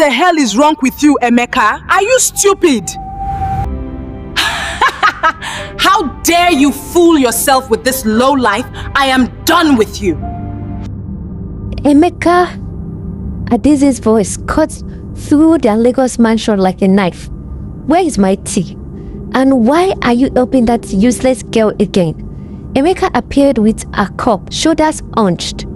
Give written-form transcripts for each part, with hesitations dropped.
the hell is wrong with you, Emeka? Are you stupid? How dare you fool yourself with this low life? I am done with you. Emeka, Adeze's voice cut through their Lagos mansion like a knife. Where is my tea? And why are you helping that useless girl again? Emeka appeared with a cup, shoulders hunched.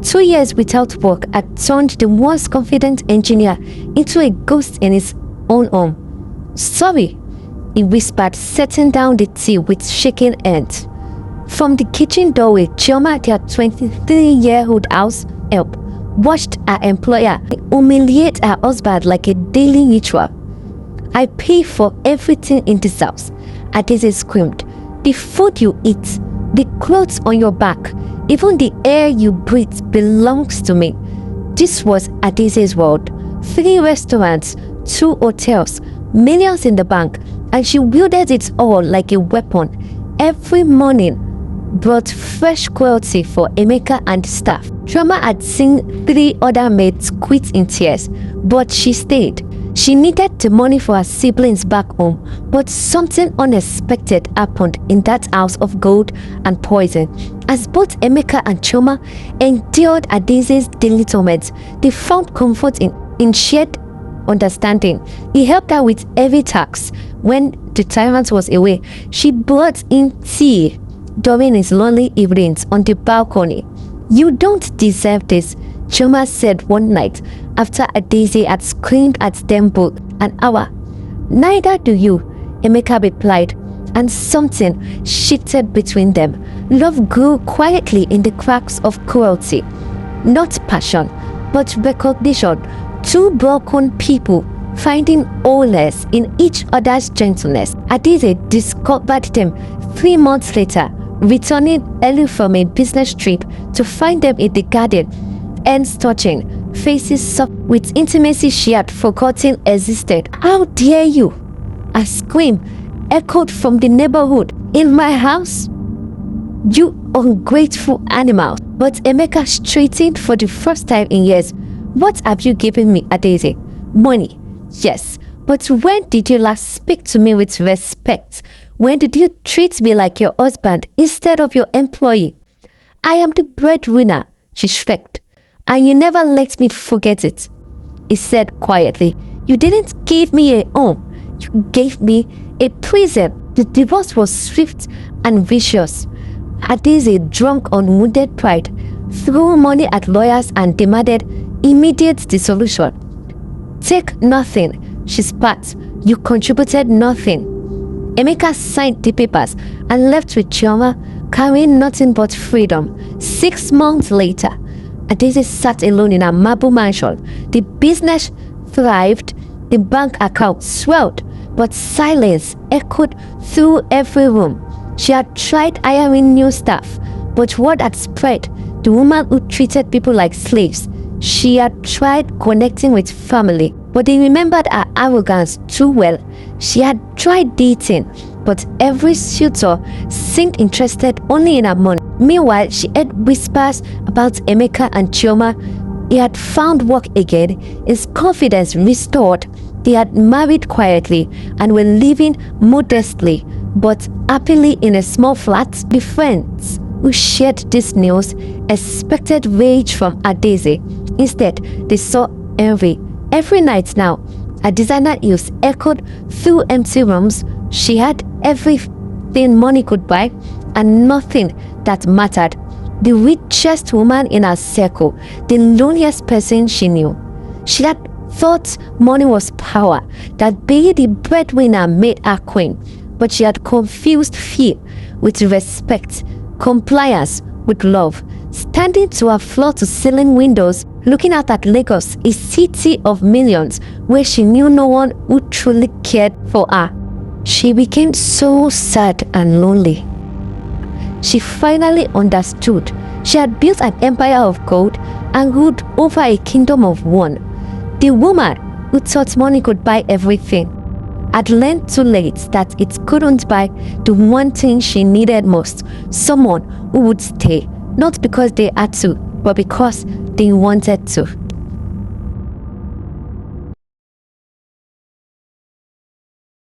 2 years without work had turned the once confident engineer into a ghost in his own home. Sorry, he whispered, setting down the tea with shaking hands. From the kitchen doorway, Chioma, their 23-year-old house help, watched her employer humiliate her husband like a daily ritual. I pay for everything in this house, Adeze screamed. The food you eat, the clothes on your back, even the air you breathe belongs to me. This was Adeze's world. 3 restaurants, 2 hotels, millions in the bank, and she wielded it all like a weapon. Every morning brought fresh cruelty for Emeka and staff. Chioma had seen 3 other maids quit in tears, but she stayed. She needed the money for her siblings back home, but something unexpected happened in that house of gold and poison. As both Emeka and Chioma endured Adeze's daily torments, they found comfort in shared understanding. He helped her with every task. When the tyrant was away, she brought in tea during his lonely evenings on the balcony. You don't deserve this, Chioma said one night after Adeze had screamed at them both an hour. Neither do you, Emeka replied, and something shifted between them. Love grew quietly in the cracks of cruelty. Not passion, but recognition. 2 broken people finding wholeness in each other's gentleness. Adeze discovered them 3 months later, returning early from a business trip to find them in the garden, hands touching, faces soft with intimacy she had forgotten existed. How dare you? A scream echoed from the neighborhood. In my house? You ungrateful animal. But Emeka straightened for the first time in years. What have you given me, Adeze? Money. Yes. But when did you last speak to me with respect? When did you treat me like your husband instead of your employee? I am the breadwinner, she shrieked. And you never let me forget it, he said quietly. You didn't give me a home. You gave me a prison. The divorce was swift and vicious. Adeze, drunk on wounded pride, threw money at lawyers and demanded immediate dissolution. Take nothing, she spat. You contributed nothing. Emeka signed the papers and left with Chioma, carrying nothing but freedom. 6 months later, Adeze sat alone in her marble mansion. The business thrived, the bank account swelled, but silence echoed through every room. She had tried hiring new staff, but word had spread. The woman who treated people like slaves. She had tried connecting with family, but they remembered her arrogance too well. She had tried dating, but every suitor seemed interested only in her money. Meanwhile, she heard whispers about Emeka and Chioma. He had found work again, his confidence restored. They had married quietly and were living modestly, but happily in a small flat. The friends who shared this news expected rage from Adeze. Instead, they saw envy. Every night now, her designer heels echoed through empty rooms. She had everything money could buy and nothing that mattered. The richest woman in her circle, the loneliest person she knew. She had thought money was power, that being the breadwinner made her queen, but she had confused fear with respect, compliance with love. Standing to her floor-to-ceiling windows, looking out at Lagos, a city of millions where she knew no one who truly cared for her, she became so sad and lonely. She finally understood. She had built an empire of gold and ruled over a kingdom of one. The woman who thought money could buy everything had learned too late that it couldn't buy the one thing she needed most, someone who would stay, not because they had to, but because they wanted to.